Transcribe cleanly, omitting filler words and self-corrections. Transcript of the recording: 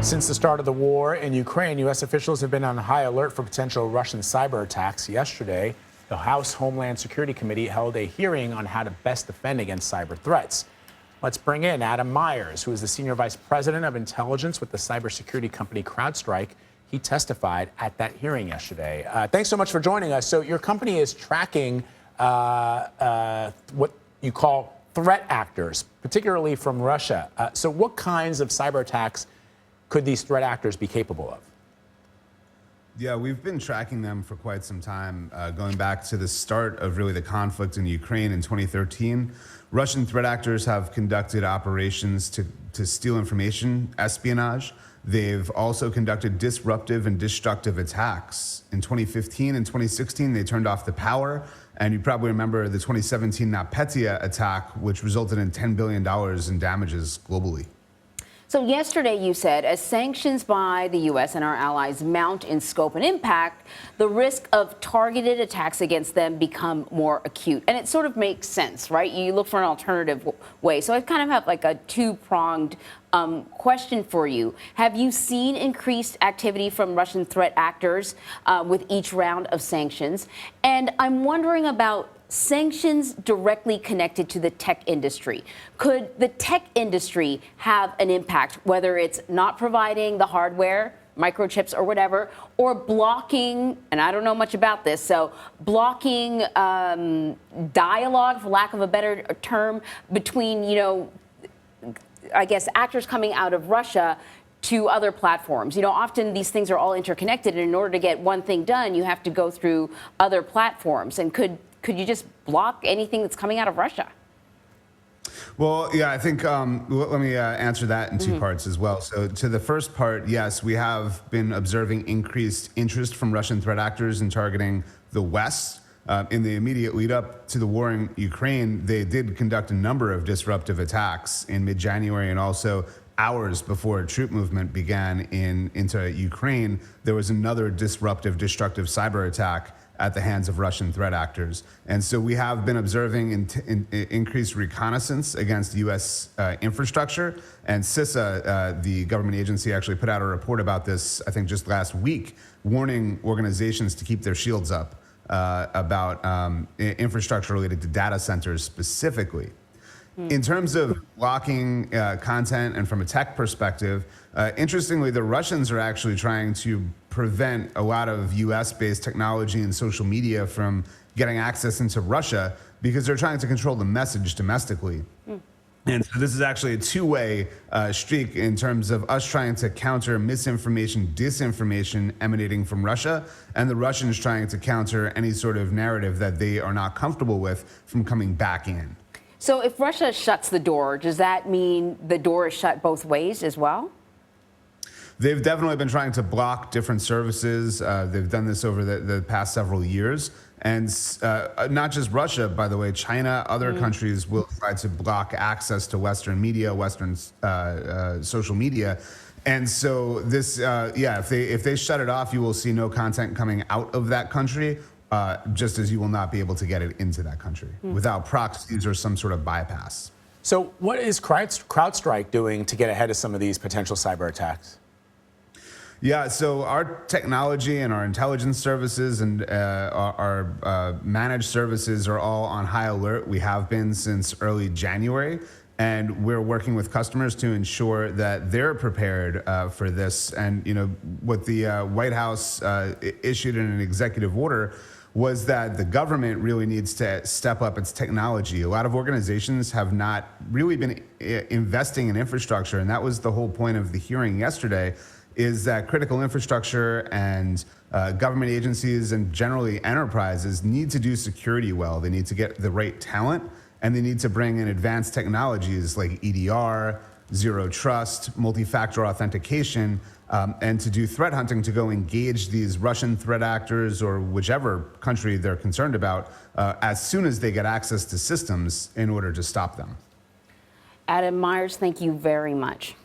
Since the start of the war in Ukraine, U.S. officials have been on high alert for potential Russian cyber attacks. Yesterday, the House Homeland Security Committee held a hearing on how to best defend against cyber threats. Let's bring in Adam Meyers, who is the Senior Vice President of Intelligence with the cybersecurity company CrowdStrike. He testified at that hearing yesterday. Thanks so much for joining us. So your company is tracking what you call threat actors, particularly from Russia. So what kinds of cyber attacks could these threat actors be capable of? Yeah, we've been tracking them for quite some time, going back to the start of really the conflict in Ukraine in 2013. Russian threat actors have conducted operations to steal information, espionage. They've also conducted disruptive and destructive attacks. In 2015 and 2016, they turned off the power. And you probably remember the 2017 NotPetya attack, which resulted in $10 billion in damages globally. So yesterday you said, as sanctions by the U.S. and our allies mount in scope and impact, the risk of targeted attacks against them become more acute. And it sort of makes sense, right? You look for an alternative way. So I kind of have like a two-pronged question for you. Have you seen increased activity from Russian threat actors with each round of sanctions? And I'm wondering about sanctions directly connected to the tech industry. Could the tech industry have an impact, whether it's not providing the hardware, microchips or whatever, or blocking, and I don't know much about this, so blocking dialogue, for lack of a better term, between, I guess, actors coming out of Russia to other platforms? Often these things are all interconnected, and in order to get one thing done, you have to go through other platforms. And could you just block anything that's coming out of Russia? Well, yeah, I think let me answer that in two parts as well. So to the first part, yes, we have been observing increased interest from Russian threat actors in targeting the West. In the immediate lead up to the war in Ukraine, they did conduct a number of disruptive attacks in mid-January, and also hours before a troop movement began into Ukraine, there was another disruptive, destructive cyber attack at the hands of Russian threat actors. And so we have been observing increased reconnaissance against U.S. infrastructure. And CISA, the government agency, actually put out a report about this, I think just last week, warning organizations to keep their shields up about infrastructure related to data centers specifically. In terms of blocking content and from a tech perspective, interestingly, the Russians are actually trying to prevent a lot of US-based technology and social media from getting access into Russia because they're trying to control the message domestically. And so this is actually a two-way streak in terms of us trying to counter misinformation, disinformation emanating from Russia, and the Russians trying to counter any sort of narrative that they are not comfortable with from coming back in. So if Russia shuts the door, does that mean the door is shut both ways as well? They've definitely been trying to block different services. They've done this over the past several years. And not just Russia, by the way, China, other countries will try to block access to Western media, Western social media. And so this, if they shut it off, you will see no content coming out of that country, just as you will not be able to get it into that country without proxies or some sort of bypass. So what is CrowdStrike doing to get ahead of some of these potential cyber attacks? Yeah, so our technology and our intelligence services and our managed services are all on high alert. We have been since early January, and we're working with customers to ensure that they're prepared for this. And what the White House issued in an executive order was that the government really needs to step up its technology. A lot of organizations have not really been investing in infrastructure, and that was the whole point of the hearing yesterday, is that critical infrastructure and government agencies and generally enterprises need to do security well. They need to get the right talent, and they need to bring in advanced technologies like EDR, zero trust, multi-factor authentication, and to do threat hunting to go engage these Russian threat actors or whichever country they're concerned about as soon as they get access to systems in order to stop them. Adam Meyers, thank you very much.